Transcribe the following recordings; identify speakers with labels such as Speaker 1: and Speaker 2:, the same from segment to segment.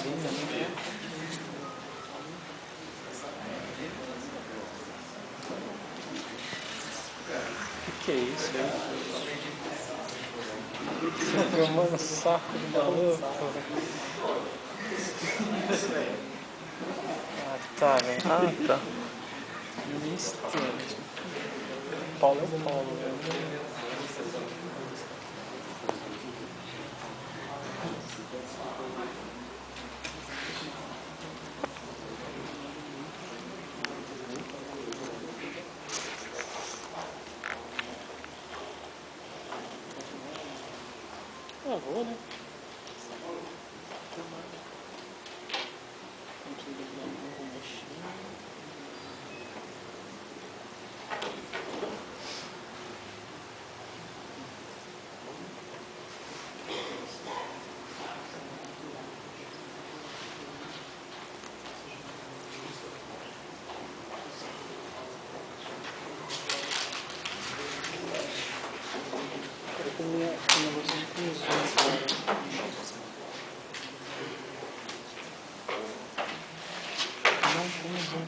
Speaker 1: cozinha, né? Que é isso aí? Você filmando o saco de maluco? Ah, tá, velho. Ah, tá. Mister. Paulo é o Paulo, velho. Ah, vou, né? Eu comi um negocinho com zoom agora. Não com zoom.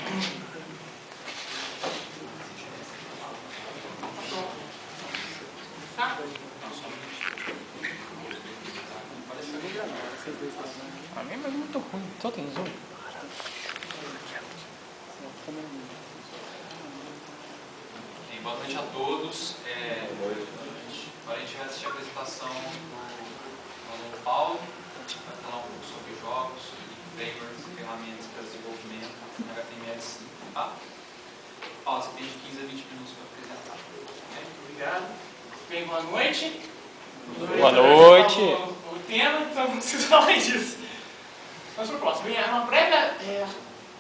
Speaker 1: A minha é muito ruim. Só tem zoom?
Speaker 2: Boa noite a todos. Agora a gente vai assistir a apresentação do aluno Paulo, vai falar um pouco sobre jogos, sobre frameworks e ferramentas para desenvolvimento em HTML5. Tá? Paulo, você tem de 15 a 20 minutos para apresentar.
Speaker 3: Muito obrigado. Bem, boa noite.
Speaker 1: Boa noite.
Speaker 3: O tema, então não preciso falar disso. Vamos para o próximo. Uma breve,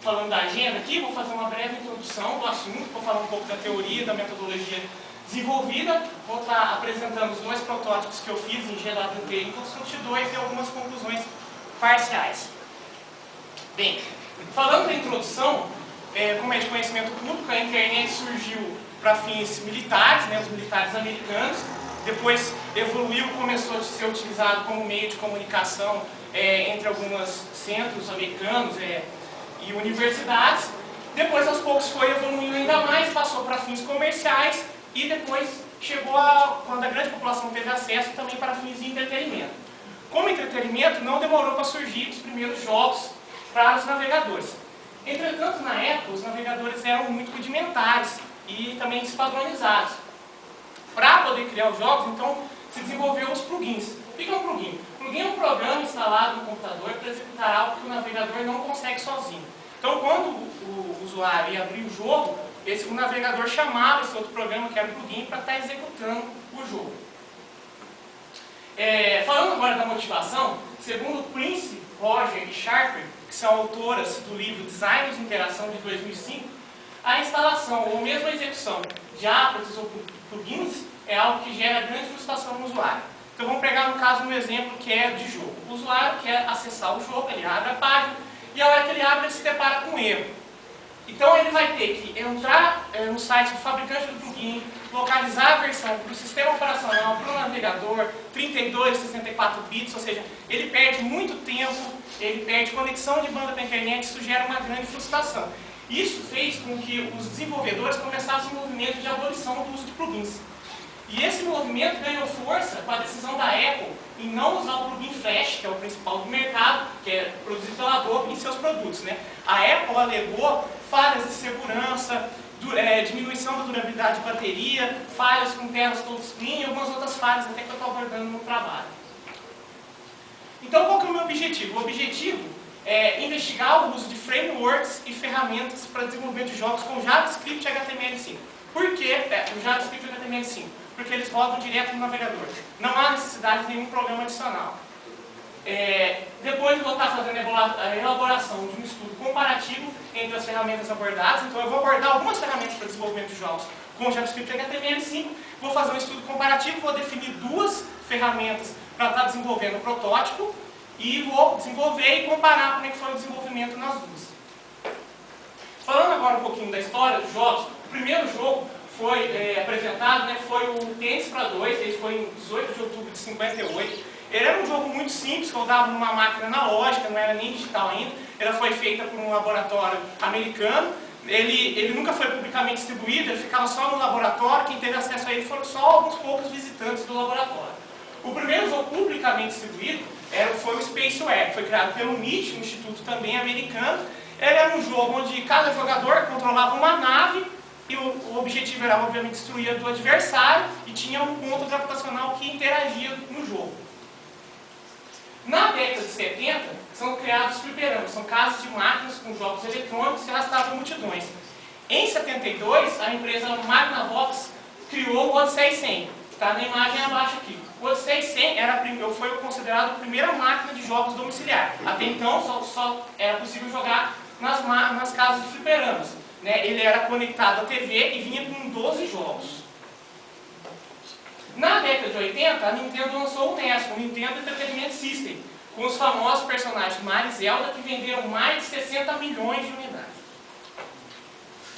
Speaker 3: falando da agenda aqui, vou fazer uma breve introdução do assunto, vou falar um pouco da teoria, da metodologia desenvolvida, vou estar apresentando os dois protótipos que eu fiz em GWT e em Construct 2 e algumas conclusões parciais. Bem, falando da introdução, como é de conhecimento público, a internet surgiu para fins militares, né, os militares americanos, depois evoluiu, começou a ser utilizado como meio de comunicação entre alguns centros americanos e universidades. Depois, aos poucos, foi evoluindo ainda mais, passou para fins comerciais e depois chegou quando a grande população teve acesso, também para fins de entretenimento. Como entretenimento, não demorou para surgir os primeiros jogos para os navegadores. Entretanto, na época, os navegadores eram muito rudimentares e também despadronizados. Para poder criar os jogos, então, se desenvolveu os plugins. O que é um plugin? Plugin é um programa instalado no computador para executar algo que o navegador não consegue sozinho. Então, quando o usuário ia abrir o jogo, o navegador chamava esse outro programa, que era o plugin, para estar executando o jogo. Falando agora da motivação, segundo Prince, Roger e Sharper, que são autoras do livro Design de Interação de 2005, a instalação ou mesmo a execução de appets ou plugins é algo que gera grande frustração no usuário. Então vamos pegar no caso um exemplo que é de jogo. O usuário quer acessar o jogo, ele abre a página e a hora que ele abre ele se depara com um erro. Então ele vai ter que entrar no site do fabricante do plugin, localizar a versão do sistema operacional para o navegador, 32, 64 bits, ou seja, ele perde muito tempo, ele perde conexão de banda para a internet, isso gera uma grande frustração. Isso fez com que os desenvolvedores começassem um movimento de abolição do uso de plugins. E esse movimento ganhou força com a decisão da Apple em não usar o plugin Flash, que é o principal do mercado, que é produzido pela Adobe em seus produtos, né? A Apple alegou falhas de segurança, diminuição da durabilidade de bateria, falhas com telas touchscreen e algumas outras falhas até que eu estou abordando no trabalho. Então, qual que é o meu objetivo? O objetivo é investigar o uso de frameworks e ferramentas para desenvolvimento de jogos com JavaScript e HTML5. Por que o JavaScript e HTML5? Porque eles rodam direto no navegador. Não há necessidade de nenhum programa adicional. Depois eu vou estar fazendo a elaboração de um estudo comparativo entre as ferramentas abordadas. Então eu vou abordar algumas ferramentas para desenvolvimento de jogos com JavaScript e HTML5. Vou fazer um estudo comparativo, vou definir duas ferramentas para estar desenvolvendo o protótipo e vou desenvolver e comparar como é que foi o desenvolvimento nas duas. Falando agora um pouquinho da história dos jogos, o primeiro jogo foi apresentado, né, foi o Tênis para 2, ele foi em 18 de outubro de 58. Ele era um jogo muito simples, rodava numa máquina analógica, não era nem digital ainda. Ela foi feita por um laboratório americano. Ele nunca foi publicamente distribuído, ele ficava só no laboratório. Quem teve acesso a ele foram só alguns poucos visitantes do laboratório. O primeiro jogo publicamente distribuído foi o Spaceware, que foi criado pelo MIT, um instituto também americano. Ele era um jogo onde cada jogador controlava uma nave e o objetivo era, obviamente, destruir a do adversário e tinha um ponto gravitacional que interagia no jogo. Na década de 70, são criados fliperamas, são casas de máquinas com jogos eletrônicos que arrastavam multidões. Em 72, a empresa Magnavox criou o Odyssey 100, está na imagem abaixo aqui. O Odyssey 100 foi considerado a primeira máquina de jogos domiciliar. Até então, só era possível jogar nas casas de fliperamas. Né? Ele era conectado à TV e vinha com 12 jogos. Na década de 80, a Nintendo lançou o NES, o Nintendo Entertainment System, com os famosos personagens Mario e Zelda, que venderam mais de 60 milhões de unidades.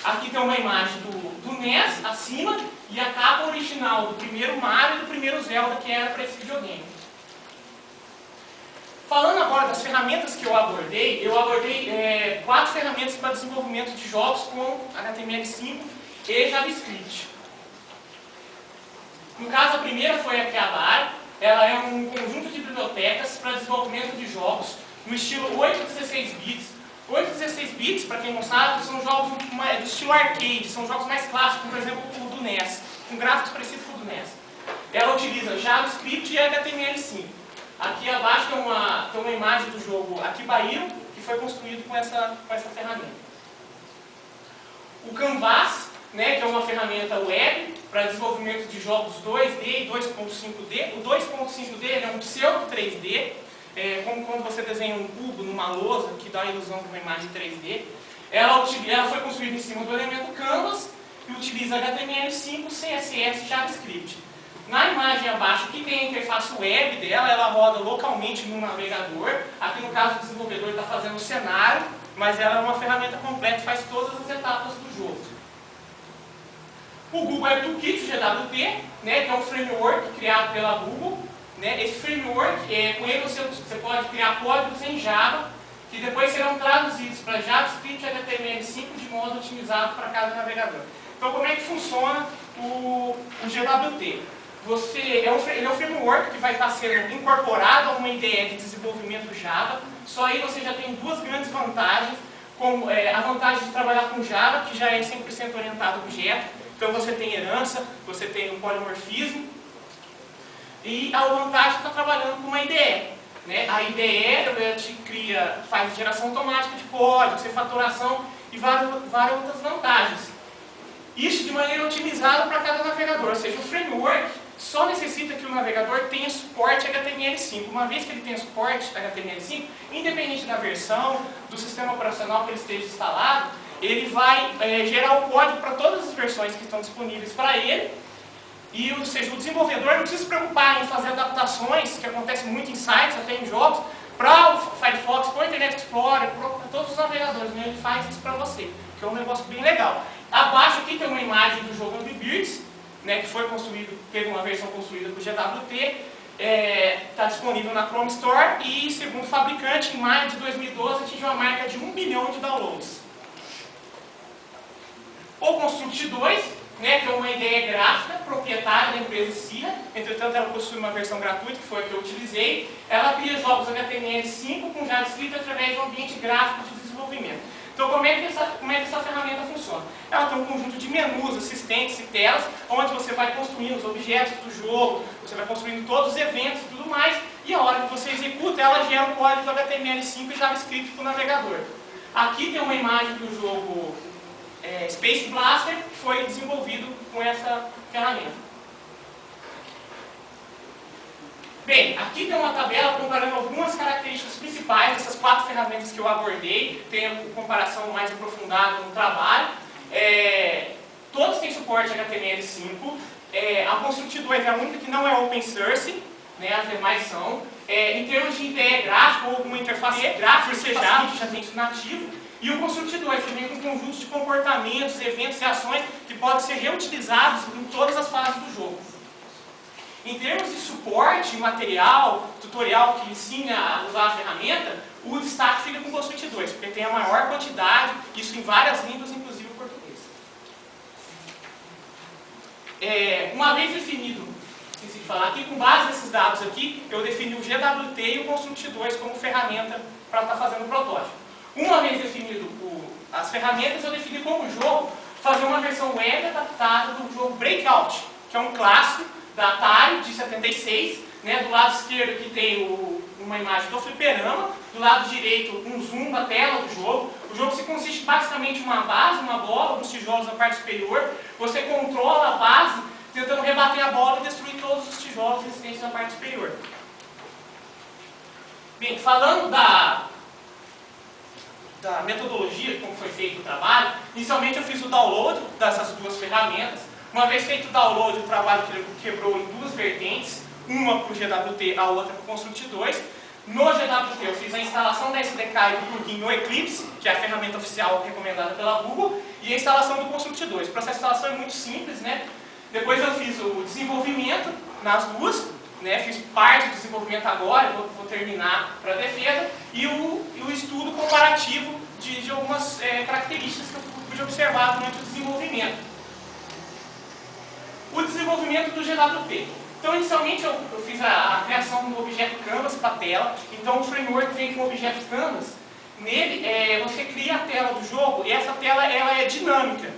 Speaker 3: Aqui tem uma imagem do NES acima e a capa original do primeiro Mario e do primeiro Zelda, que era para esse videogame. Falando agora das ferramentas que eu abordei 4 ferramentas para desenvolvimento de jogos com HTML5 e JavaScript. No caso, a primeira foi a Keabara. Ela é um conjunto de bibliotecas para desenvolvimento de jogos no estilo 8 a 16 bits. 8 a 16 bits, para quem não sabe, são jogos do estilo arcade, são jogos mais clássicos, por exemplo, o do NES, com gráficos parecidos com o do NES. Ela utiliza JavaScript e HTML5. Aqui abaixo tem uma imagem do jogo Akiba Iro, que foi construído com essa ferramenta. O Canvas, né, que é uma ferramenta web para desenvolvimento de jogos 2D e 2.5D. O 2.5D é um pseudo 3D, como quando você desenha um cubo numa lousa, que dá a ilusão de uma imagem 3D. Ela foi construída em cima do elemento Canvas e utiliza HTML5, CSS e JavaScript. Na imagem abaixo, aqui tem a interface web dela, ela roda localmente no navegador. Aqui no caso o desenvolvedor está fazendo o cenário, mas ela é uma ferramenta completa e faz todas as etapas do jogo. O Google Web Toolkit, GWT, né, que é um framework criado pela Google. Né, esse framework, com ele você pode criar códigos em Java, que depois serão traduzidos para JavaScript e HTML5 de modo otimizado para cada navegador. Então, como é que funciona o GWT? Ele é um framework que vai estar sendo incorporado a uma ideia de desenvolvimento Java. Só aí você já tem duas grandes vantagens, como a vantagem de trabalhar com Java, que já é 100% orientado a objeto. Então você tem herança, você tem o polimorfismo, e a vantagem de estar trabalhando com uma IDE. Né? A IDE faz geração automática de código, refatoração e várias outras vantagens. Isso de maneira otimizada para cada navegador, ou seja, o framework só necessita que o navegador tenha suporte HTML5. Uma vez que ele tenha suporte HTML5, independente da versão, do sistema operacional que ele esteja instalado, ele vai gerar o código para todas as versões que estão disponíveis para ele. E, ou seja, o desenvolvedor não precisa se preocupar em fazer adaptações, que acontece muito em sites, até em jogos, para o Firefox, para o Internet Explorer, para todos os navegadores. Né? Ele faz isso para você, que é um negócio bem legal. Abaixo aqui tem uma imagem do jogo Angry Birds, né, que foi construído, teve uma versão construída por GWT, está disponível na Chrome Store e, segundo o fabricante, em maio de 2012 atingiu a marca de 1 bilhão de downloads. O Construct 2, né, que é uma ideia gráfica proprietária da empresa CIA, entretanto ela possui uma versão gratuita, que foi a que eu utilizei. Ela cria jogos HTML5 com JavaScript através de um ambiente gráfico de desenvolvimento. Então, como é que essa ferramenta funciona? Ela tem um conjunto de menus, assistentes e telas, onde você vai construindo os objetos do jogo, você vai construindo todos os eventos e tudo mais, e a hora que você executa, ela gera um código HTML5 e JavaScript para o navegador. Aqui tem uma imagem do jogo Space Blaster, que foi desenvolvido com essa ferramenta. Bem, aqui tem uma tabela comparando algumas características principais dessas 4 ferramentas que eu abordei. Tem a comparação mais aprofundada no trabalho. Todas têm suporte HTML5. A Construct 2 é a única que não é open source, né? As demais são. Em termos de IDE gráfico ou alguma interface gráfica, você já tem isso nativo. E o Construct 2 vem com um conjunto de comportamentos, eventos e ações que podem ser reutilizados em todas as fases do jogo. Em termos de suporte, material, tutorial que ensina a usar a ferramenta, o destaque fica com o Construct 2, porque tem a maior quantidade, isso em várias línguas, inclusive o português. Uma vez definido, esqueci de falar aqui, com base nesses dados aqui, eu defini o GWT e o Construct 2 como ferramenta para estar fazendo o protótipo. Uma vez definido as ferramentas, eu defini como jogo fazer uma versão web adaptada do jogo Breakout, que é um clássico da Atari de 76, né? Do lado esquerdo aqui tem uma imagem do fliperama, do lado direito um zoom da tela do jogo. O jogo consiste basicamente em uma base, uma bola, alguns tijolos na parte superior. Você controla a base tentando rebater a bola e destruir todos os tijolos existentes na parte superior. Bem, falando da metodologia, como foi feito o trabalho, inicialmente eu fiz o download dessas duas ferramentas. Uma vez feito o download, o trabalho quebrou em duas vertentes, uma para o GWT, a outra para o Construct 2. No GWT eu fiz a instalação da SDK e do plugin no Eclipse, que é a ferramenta oficial recomendada pela Google, e a instalação do Construct 2. O processo de instalação é muito simples, né? Depois eu fiz o desenvolvimento nas duas, né? Fiz parte do desenvolvimento agora, vou terminar para a defesa, e o estudo comparativo de algumas características que eu pude observar durante o desenvolvimento. O desenvolvimento do GWT. Então, inicialmente, eu fiz a criação do objeto Canvas para a tela. Então, o framework vem com o objeto Canvas. Nele, você cria a tela do jogo e essa tela ela é dinâmica.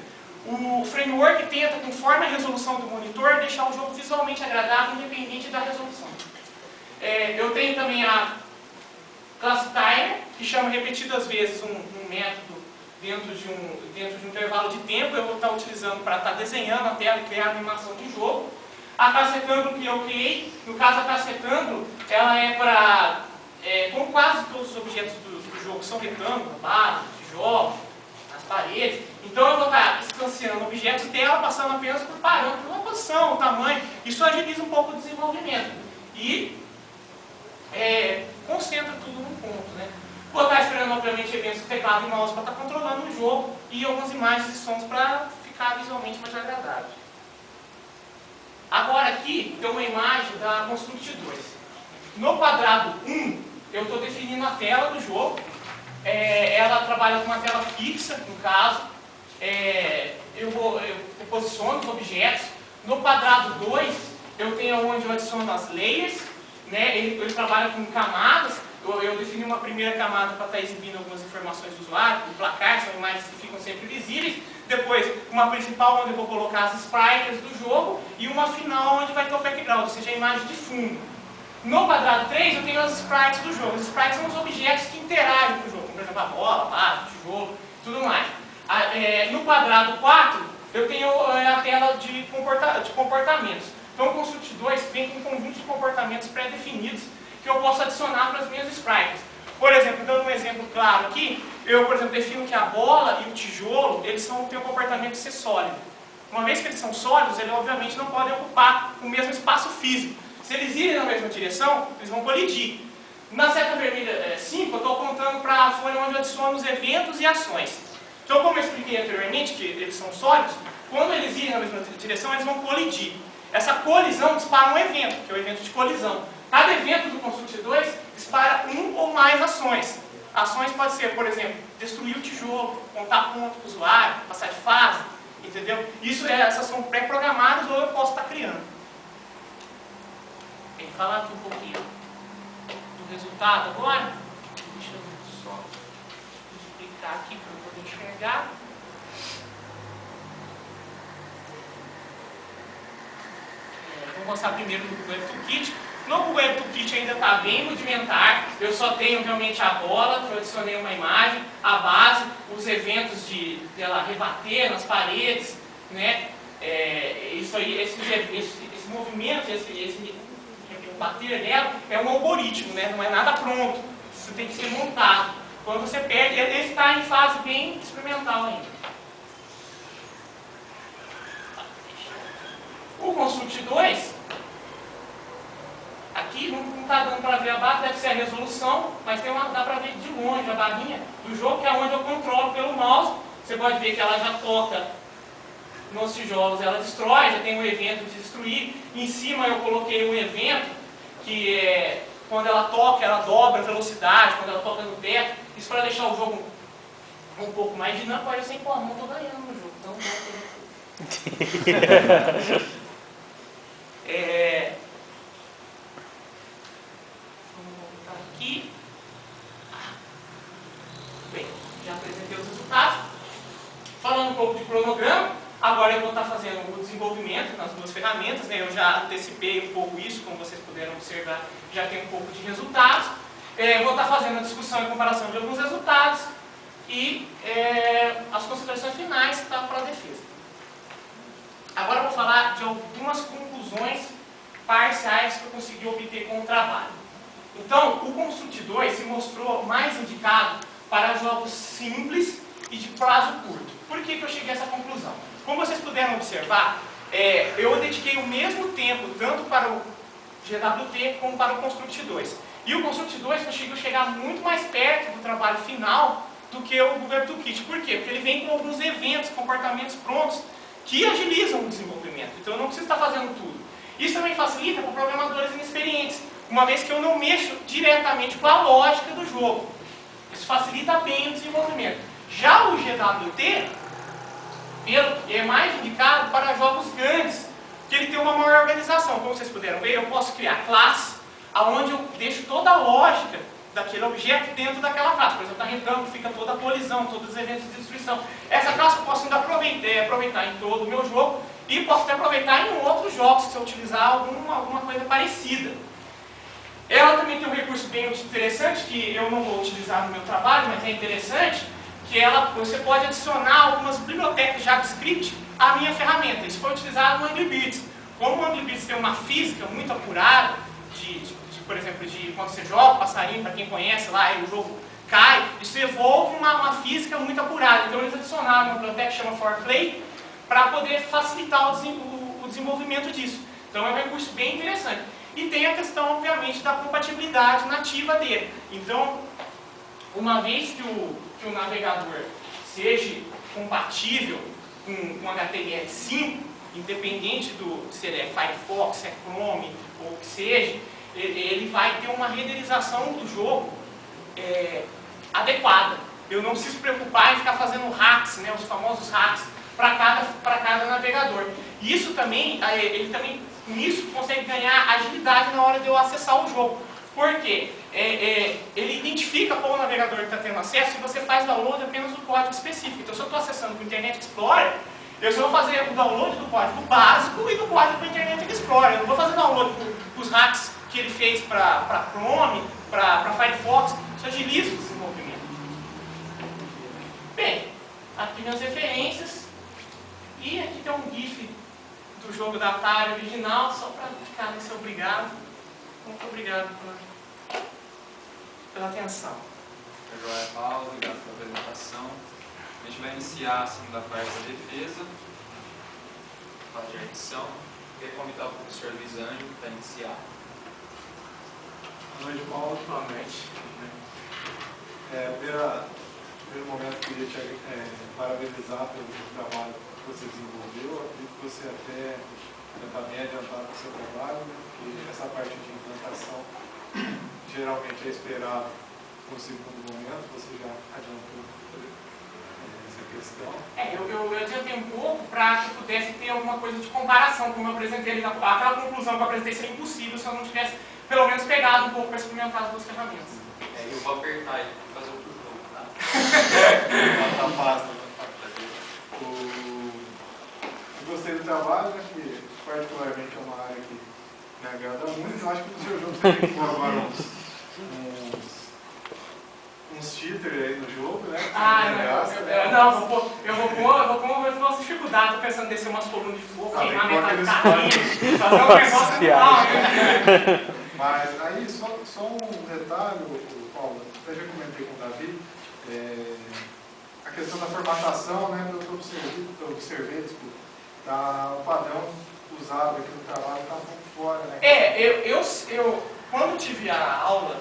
Speaker 3: O framework tenta, conforme a resolução do monitor, deixar o jogo visualmente agradável, independente da resolução. Eu tenho também a classe Timer, que chama repetidas vezes um método dentro de um intervalo de tempo. Eu vou estar utilizando para estar desenhando a tela e criar a animação de jogo. A classe Rectangle que eu criei, no caso a classe Rectangle, ela é para, como quase todos os objetos do jogo são retângulos, a base, os tijolos, as paredes, então eu vou estar instanciando objetos dela, passando apenas por parâmetros, a posição, o tamanho. Isso agiliza um pouco o desenvolvimento e concentra tudo num ponto, né? Vou estar esperando, obviamente, eventos do teclado e mouse para estar controlando o jogo e algumas imagens e sons para ficar visualmente mais agradável. Agora aqui tem uma imagem da Construct 2. No quadrado 1, eu estou definindo a tela do jogo. Ela trabalha com uma tela fixa, no caso. Eu posiciono os objetos. No quadrado 2, eu tenho onde eu adiciono as layers, né? Ele trabalha com camadas. Eu defini uma primeira camada para estar exibindo algumas informações do usuário, o placar, são imagens que ficam sempre visíveis. Depois, uma principal onde eu vou colocar as sprites do jogo e uma final onde vai ter o background, ou seja, a imagem de fundo. No quadrado 3, eu tenho as sprites do jogo. Os sprites são os objetos que interagem com o jogo, como por exemplo a bola, a base, o tijolo e tudo mais. No quadrado 4, eu tenho a tela de comportamentos. Então o Construct 2 vem com um conjunto de comportamentos pré-definidos que eu posso adicionar para as minhas sprites. Por exemplo, dando um exemplo claro aqui, eu, por exemplo, defino que a bola e o tijolo, eles têm o comportamento de ser sólido. Uma vez que eles são sólidos, eles obviamente não podem ocupar o mesmo espaço físico. Se eles irem na mesma direção, eles vão colidir. Na seta vermelha 5, eu estou apontando para a folha onde eu adiciono os eventos e ações. Então, como eu expliquei anteriormente, que eles são sólidos, quando eles irem na mesma direção, eles vão colidir. Essa colisão dispara um evento, que é o evento de colisão. Cada evento do Construct 2 dispara um ou mais ações. Ações pode ser, por exemplo, destruir o tijolo, contar ponto para o usuário, passar de fase, entendeu? Essas são pré-programadas ou eu posso estar criando. Bem, falar aqui um pouquinho do resultado agora. Deixa eu só explicar aqui para eu poder enxergar. Vou mostrar primeiro no Google Toolkit. No Google Toolkit ainda está bem rudimentar, eu só tenho realmente a bola, que eu adicionei uma imagem, a base, os eventos de ela rebater nas paredes, né? Isso aí, esse movimento, esse bater dela é um algoritmo, né? Não é nada pronto, isso tem que ser montado. Quando você perde, ele está em fase bem experimental ainda. O Construct 2, aqui não está dando para ver a barra, deve ser a resolução, mas dá para ver de longe a barrinha do jogo, que é onde eu controlo pelo mouse. Você pode ver que ela já toca nos tijolos ela destrói, já tem um evento de destruir. Em cima eu coloquei um evento que é quando ela toca, ela dobra a velocidade, quando ela toca no teto. Isso para deixar o jogo um pouco mais dinâmico. Olha, eu sem pôr a mão, estou ganhando no jogo. Então, vamos voltar aqui. Bem, já apresentei os resultados. Falando um pouco de cronograma, agora eu vou estar fazendo o desenvolvimento nas duas ferramentas, né? Eu já antecipei um pouco isso, como vocês puderam observar, já tem um pouco de resultados. Vou estar fazendo a discussão e comparação de alguns resultados e as considerações finais que estão para a defesa. Agora eu vou falar de algumas conclusões parciais que eu consegui obter com o trabalho. Então, o Construct 2 se mostrou mais indicado para jogos simples e de prazo curto. Por que eu cheguei a essa conclusão? Como vocês puderam observar, eu dediquei o mesmo tempo tanto para o GWT como para o Construct 2. E o Construct 2 conseguiu chegar muito mais perto do trabalho final do que o Google Toolkit. Por quê? Porque ele vem com alguns eventos, comportamentos prontos que agilizam o desenvolvimento. Então eu não preciso estar fazendo tudo. Isso também facilita para programadores inexperientes, uma vez que eu não mexo diretamente com a lógica do jogo. Isso facilita bem o desenvolvimento. Já o GWT é mais indicado para jogos grandes, que ele tem uma maior organização. Como vocês puderam ver, eu posso criar classes, onde eu deixo toda a lógica daquele objeto dentro daquela classe. Por exemplo, na retângulo fica toda a colisão, todos os eventos de destruição. Essa classe eu posso ainda aproveitar em todo o meu jogo e posso até aproveitar em outros jogos, se eu utilizar alguma coisa parecida. Ela também tem um recurso bem interessante, que eu não vou utilizar no meu trabalho, mas é interessante, que você pode adicionar algumas bibliotecas JavaScript à minha ferramenta. Isso foi utilizado no Angry Birds. Como o Angry Birds tem uma física muito apurada, por exemplo, de quando você joga o passarinho, para quem conhece lá, e o jogo cai, isso envolve uma física muito apurada. Então eles adicionaram uma biblioteca que chama ForPlay para poder facilitar o desenvolvimento disso. Então é um recurso bem interessante. E tem a questão, obviamente, da compatibilidade nativa dele. Então, uma vez que o navegador seja compatível com HTML5, independente se ele é Firefox, se é Chrome ou o que seja, ele vai ter uma renderização do jogo adequada. Eu não preciso preocupar em ficar fazendo hacks, né, os famosos hacks, para cada navegador. Isso também, ele também, nisso, consegue ganhar agilidade na hora de eu acessar o jogo. Por quê? Ele identifica qual navegador está tendo acesso e você faz download apenas do código específico. Então, se eu estou acessando o Internet Explorer, eu só vou fazer o download do código básico e do código para o Internet Explorer. Eu não vou fazer download dos hacks que ele fez para Chrome, para Firefox. Isso agiliza o desenvolvimento. Bem, aqui minhas referências. E aqui tem um GIF do jogo da Atari original, só para ficar nesse obrigado. Muito obrigado pela atenção.
Speaker 2: Joia, Paulo, obrigado pela apresentação. A gente vai iniciar a segunda parte da defesa, parte de edição. Queria convidar o professor Luiz Ângelo para iniciar.
Speaker 4: Boa noite, Paulo.
Speaker 3: Boa noite.
Speaker 4: Primeiro momento, queria te parabenizar pelo trabalho que você desenvolveu. Acredito que você até está bem adiantado com o seu trabalho, né? Porque essa parte de implantação geralmente é esperado no segundo momento, você já adiantou essa questão.
Speaker 3: Eu adiantei um pouco para que pudesse ter alguma coisa de comparação, como eu apresentei ali, aquela conclusão que eu apresentei seria impossível se eu não tivesse pelo menos pegado um pouco para experimentar as duas ferramentas.
Speaker 2: Eu vou apertar aí para fazer outro jogo, tá?
Speaker 4: Tá fácil. Eu gostei do trabalho, né, que particularmente é uma área que me agrada muito. Eu acho que no seu jogo você tem que pôr agora uns cheaters aí no jogo, né?
Speaker 3: Eu vou pôr umas dificuldades. Estou pensando em descer umas colunas de fogo, queimar metade do carrinho, fazer um negócio legal, né?
Speaker 4: Mas aí, só um detalhe, Paulo, até já comentei com o Davi, a questão da formatação, né, eu observei, o padrão usado aqui no trabalho está um pouco fora, né?
Speaker 3: Eu quando tive a aula,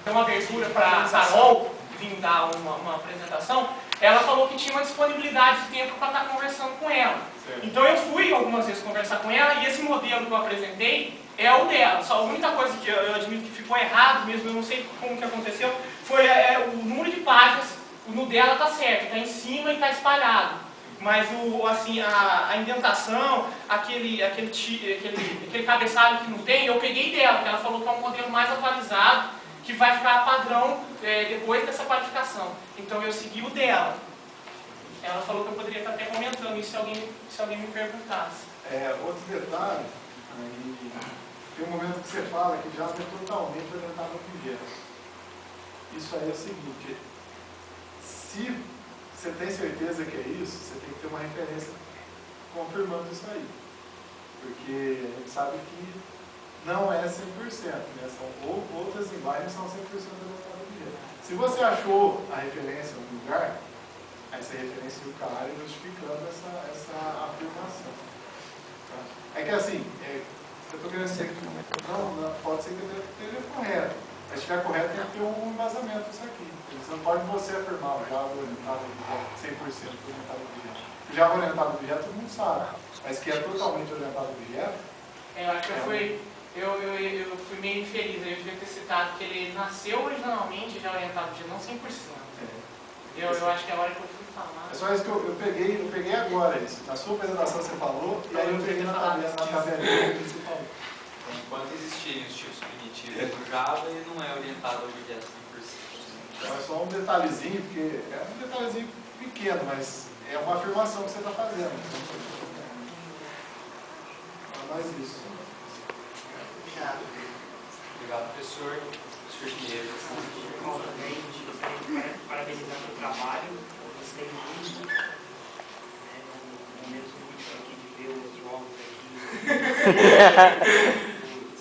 Speaker 3: uma abertura para Carol vir dar uma apresentação, ela falou que tinha uma disponibilidade de tempo para estar conversando com ela.
Speaker 4: Certo.
Speaker 3: Então eu fui algumas vezes conversar com ela e esse modelo que eu apresentei é o dela. Só a única coisa que eu admito que ficou errado mesmo, eu não sei como que aconteceu, foi o número de páginas. No dela está certo, está em cima e está espalhado. Mas a indentação, aquele cabeçalho que não tem, eu peguei dela, porque ela falou que é um modelo mais atualizado, que vai ficar padrão depois dessa qualificação. Então eu segui o dela. Ela falou que eu poderia estar até comentando isso se alguém me perguntasse.
Speaker 4: Outro detalhe, aí, tem um momento que você fala que já é totalmente orientado ao objeto. Isso aí é o seguinte, se você tem certeza que é isso, você tem que ter uma referência confirmando isso aí. Porque a gente sabe que não é 100%, né? Outras linguagens são 100% orientadas ao objeto. Se você achou a referência em algum lugar, aí você referencia o cara justificando essa afirmação. Tá? É que assim, eu estou querendo dizer que não, pode ser que ele esteja correto. Mas se estiver correto, tem que ter um embasamento isso aqui. Você não pode você afirmar o Java orientado a objeto, 100% orientado a objeto. O Java orientado a objeto todo mundo sabe, mas que é totalmente orientado a objeto. Eu acho que
Speaker 3: eu fui meio infeliz, eu devia ter citado que ele nasceu originalmente já orientado a objeto, não 100%. Eu acho que é a hora que eu fui falar.
Speaker 4: É só isso que eu peguei agora isso. Na sua apresentação você falou, e aí eu peguei na tabelinha que você falou.
Speaker 2: Enquanto existirem os tipos primitivos do Java, ele não é orientado a objetos 100%.
Speaker 4: Então é só um detalhezinho, porque é um detalhezinho pequeno, mas é uma afirmação que você está fazendo. É mais isso.
Speaker 2: Obrigado, professor. Professor Pinheiro.
Speaker 5: Bom, também gostaria de parabenizar pelo trabalho. Eu gostei muito. No momento muito aqui de ver os jogos aqui.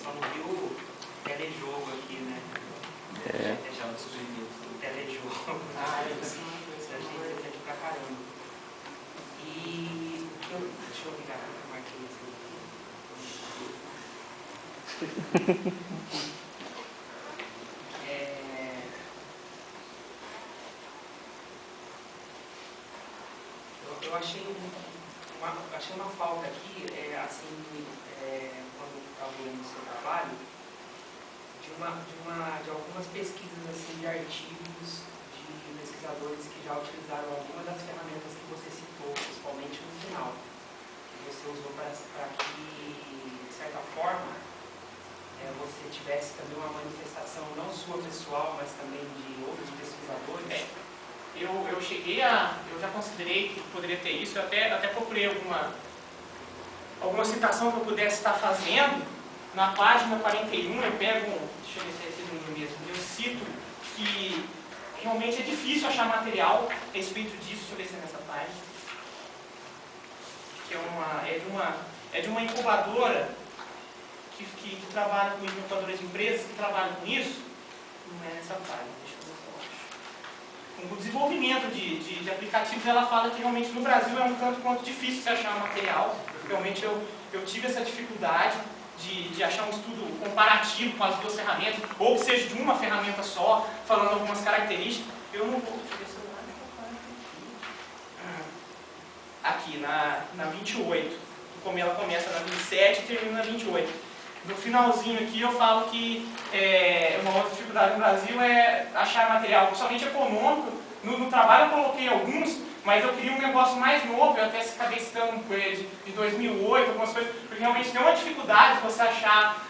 Speaker 5: Só não viu o telejogo aqui, né? Já os o telejogo. Isso achei interessante pra caramba. E deixa eu ligar para a marquinha aqui. Eu achei uma falta aqui, quando estava olhando o seu trabalho, de algumas pesquisas assim, de artigos de pesquisadores que já utilizaram algumas das ferramentas que você citou, principalmente no final, que você usou para que, de certa forma, você tivesse também uma manifestação não sua pessoal, mas também de outros pesquisadores.
Speaker 3: Eu já considerei que poderia ter isso, eu até procurei alguma citação que eu pudesse estar fazendo. Na página 41 eu pego, deixa eu ver se é esse número mesmo, eu cito que realmente é difícil achar material a respeito disso, deixa eu ver se é nessa página, que é de uma incubadora que trabalha com incubadoras de empresas que trabalham com isso. Não é nessa página, deixa eu ver se eu acho. Com o desenvolvimento de aplicativos, ela fala que realmente no Brasil é um tanto quanto difícil de achar material. Realmente eu tive essa dificuldade de achar um estudo comparativo com as duas ferramentas, ou que seja de uma ferramenta só, falando algumas características. Eu não vou, deixa eu ver se eu aqui, na 28. Como ela começa na 27 e termina na 28. No finalzinho aqui eu falo que uma outra dificuldade no Brasil é achar material, principalmente econômico. No trabalho eu coloquei alguns, mas eu queria um negócio mais novo, eu até acabei citando de 2008, algumas coisas, porque realmente tem uma dificuldade de você achar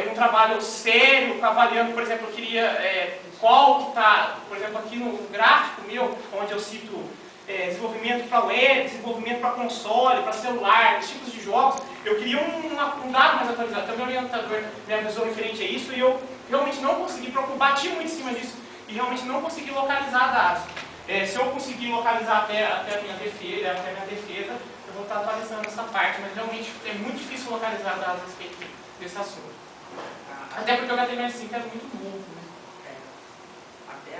Speaker 3: um trabalho sério, avaliando, por exemplo, eu queria qual que está, por exemplo, aqui no gráfico meu, onde eu cito desenvolvimento para web, desenvolvimento para console, para celular, esses tipos de jogos, eu queria um dado mais atualizado. Também o orientador me avisou referente a isso e eu realmente não consegui, bati muito em cima disso e realmente não consegui localizar dados. Se eu conseguir localizar até a minha defesa, eu vou estar atualizando essa parte, mas realmente é muito difícil localizar dados a respeito desse assunto. Até porque o HTML5 é muito novo. Né?
Speaker 5: Até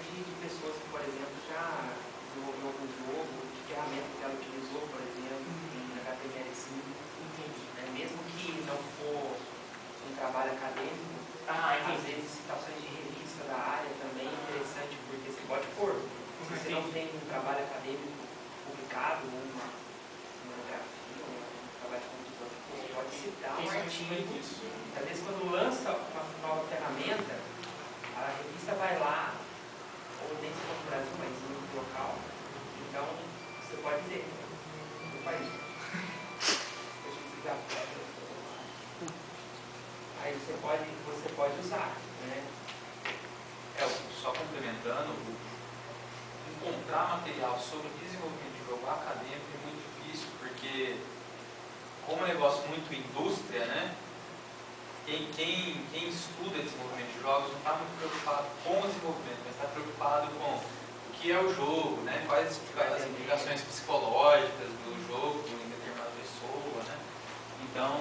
Speaker 5: de pessoas que, por exemplo, já desenvolveu algum jogo, que ferramenta que ela utilizou, por exemplo, em HTML5. Mesmo que não for um trabalho acadêmico, às vezes citações de revista da área também é interessante, porque você tem um trabalho acadêmico publicado, ou uma monografia, ou um trabalho de pode citar um artigo. Às vezes, quando lança uma nova ferramenta, a revista vai lá, ou nem se for no Brasil, mas no local. Então, você pode dizer, no país. Aí você pode usar, né?
Speaker 2: Só complementando, encontrar material sobre desenvolvimento de jogo acadêmico é muito difícil, porque como é um negócio muito indústria, né? Quem estuda desenvolvimento de jogos não está muito preocupado com o desenvolvimento, mas está preocupado com o que é o jogo, né? Quais as implicações psicológicas do jogo em determinada pessoa, né? Então,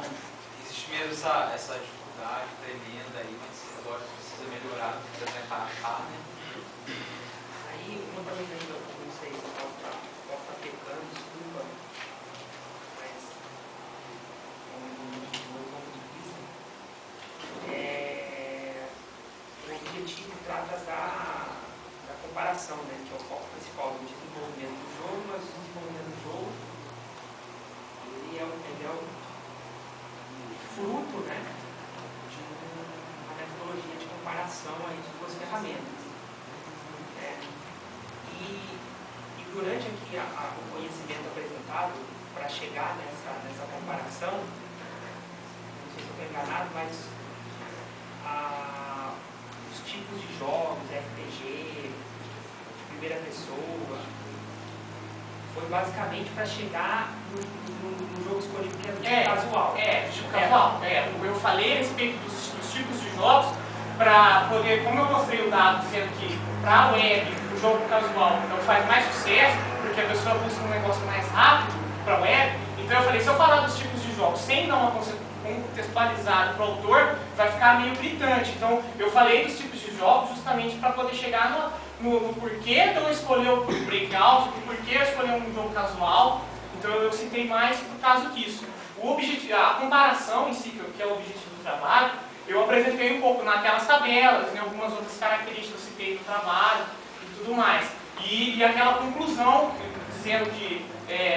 Speaker 2: existe mesmo essa dificuldade tremenda aí, mas agora precisa melhorar, precisa tentar achar, né?
Speaker 5: Aí, uma coisa que eu não sei se eu posso estar pecando, desculpa, mas do meu ponto de vista, o objetivo trata da comparação, né, que é o foco principal do desenvolvimento do jogo, mas o desenvolvimento do jogo ele é o fruto, né, de uma metodologia de comparação aí de duas ferramentas. E durante aqui o conhecimento apresentado para chegar nessa comparação, não sei se eu estou enganado, mas os tipos de jogos, RPG, de primeira pessoa, foi basicamente para chegar no jogo escolhido que é do tipo casual.
Speaker 3: Casual. Eu falei a respeito dos tipos de jogos para poder, como eu mostrei o dado dizendo que para a web o jogo casual então faz mais sucesso, porque a pessoa busca um negócio mais rápido para a web, então eu falei, se eu falar dos tipos de jogos sem dar uma contextualizada para o autor, vai ficar meio gritante. Então eu falei dos tipos de jogos justamente para poder chegar no porquê de eu escolher o Breakout, no porquê eu escolher um jogo casual. Então eu citei mais por causa disso. A comparação em si, que é o objetivo do trabalho, eu apresentei um pouco naquelas tabelas, em algumas outras características eu citei no trabalho e tudo mais. E aquela conclusão, dizendo que,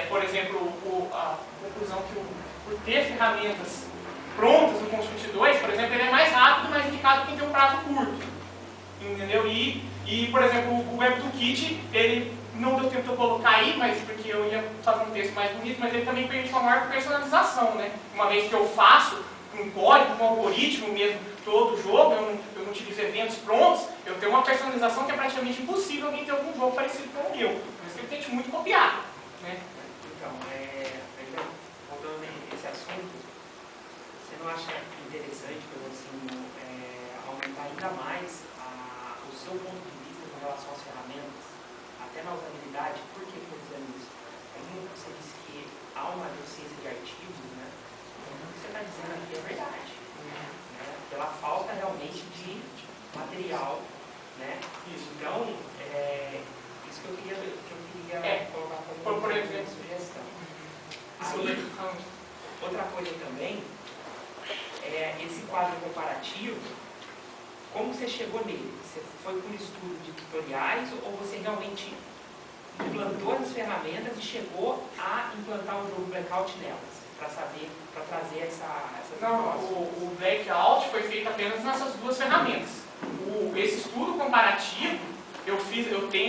Speaker 3: por exemplo, a conclusão que por ter ferramentas prontas no Construct 2, por exemplo, ele é mais rápido, mais indicado para quem tem um prazo curto. Entendeu? E por exemplo, o WebToolKit, ele não deu tempo de eu colocar aí, mas porque eu ia fazer um texto mais bonito, mas ele também permite uma maior personalização, né? Uma vez que eu faço um código, um algoritmo mesmo, todo o jogo, eu não utilizo eventos prontos, eu tenho uma personalização que é praticamente impossível alguém ter algum jogo parecido com o meu. Por isso que eu tento muito copiar, né?
Speaker 5: Então, voltando nesse assunto, você não acha interessante, aumentar ainda mais o seu ponto de vista com relação às ferramentas, até na usabilidade? Por que eu estou dizendo isso? Como você disse que há uma deficiência de artigos, né? O que você está dizendo aqui é verdade. Né? Pela falta realmente de material, né? Isso. Então, isso que eu queria colocar como
Speaker 3: por exemplo,
Speaker 5: sugestão. Aí, outra coisa também é esse quadro comparativo. Como você chegou nele? Você foi por estudo de tutoriais ou você realmente implantou as ferramentas e chegou a implantar um jogo Blackout nelas? Para trazer essa
Speaker 3: Não, o Blackout foi feito apenas nessas duas ferramentas. Esse estudo comparativo,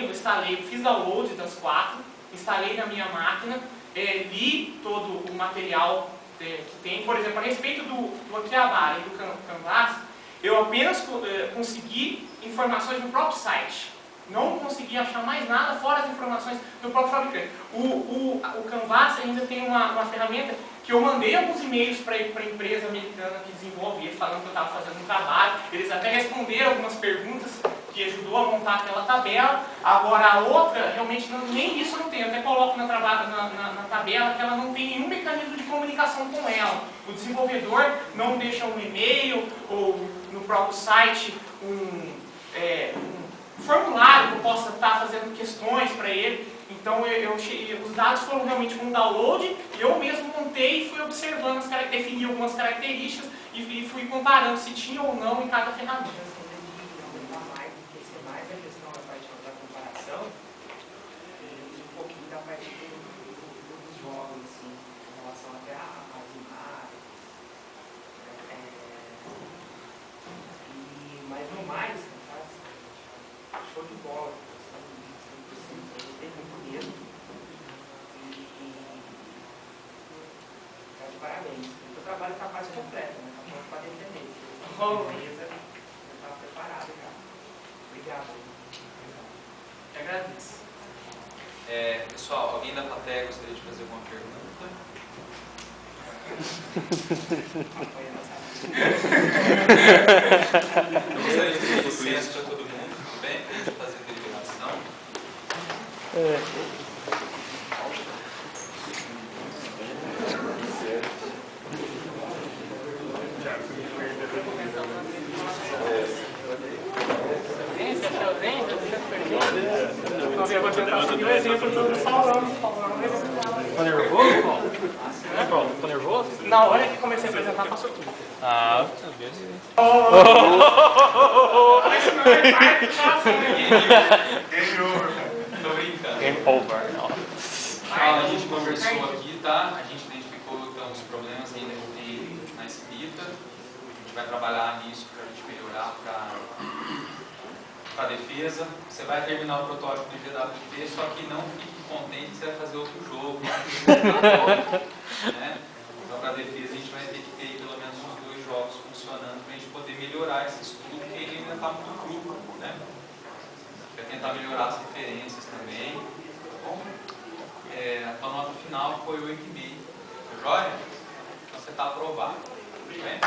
Speaker 3: instalei, fiz download das 4, instalei na minha máquina, li todo o material que tem, por exemplo, a respeito do Akihabara e do Canvas, eu apenas consegui informações do próprio site. Não consegui achar mais nada fora as informações do próprio fabricante. O Canvas ainda tem uma ferramenta que eu mandei alguns e-mails para a empresa americana que desenvolve ele, falando que eu estava fazendo um trabalho. Eles até responderam algumas perguntas que ajudou a montar aquela tabela. Agora a outra, realmente, nem isso não tem. Eu até coloco na tabela que ela não tem nenhum mecanismo de comunicação com ela. O desenvolvedor não deixa um e-mail ou no próprio site um formulário que eu possa estar fazendo questões para ele. Então os dados foram realmente com download, eu mesmo montei e fui observando, defini algumas características e fui comparando se tinha ou não em cada ferramenta.
Speaker 5: show de bola. Gostei muito mesmo. E tá de parabéns. O seu trabalho está quase completo, né? Está pronto para defender. A empresa já está preparada já. Obrigado.
Speaker 3: Eu agradeço.
Speaker 2: Pessoal, alguém da plateia gostaria de fazer alguma pergunta? Eu gostaria de pedir licença para todo mundo, tudo bem? Para a gente fazer a deliberação.
Speaker 3: O exemplo do Paulão.
Speaker 1: Ficou nervoso, Paulo? Paulo, ficou nervoso?
Speaker 3: Na hora que comecei a apresentar, passou tudo.
Speaker 1: Ah, beleza.
Speaker 3: Esse não é parte, passa, né?
Speaker 4: Game over.
Speaker 2: Tô brincando.
Speaker 1: Game over. Não.
Speaker 2: A gente conversou aqui, tá? A gente identificou então, os problemas que ainda tem na escrita. A gente vai trabalhar nisso para a gente melhorar para a defesa. Você vai terminar o protótipo do GWT, só que não fique contente que você vai fazer outro jogo. Né? Então, para a defesa, a gente vai ter que ter pelo menos uns 2 jogos funcionando para a gente poder melhorar esse estudo, porque ele ainda está muito cru. Né? Vai tentar melhorar as referências também. Tá bom? A nota final foi 8,5. Tá joia? Então, você está aprovado. Tudo bem?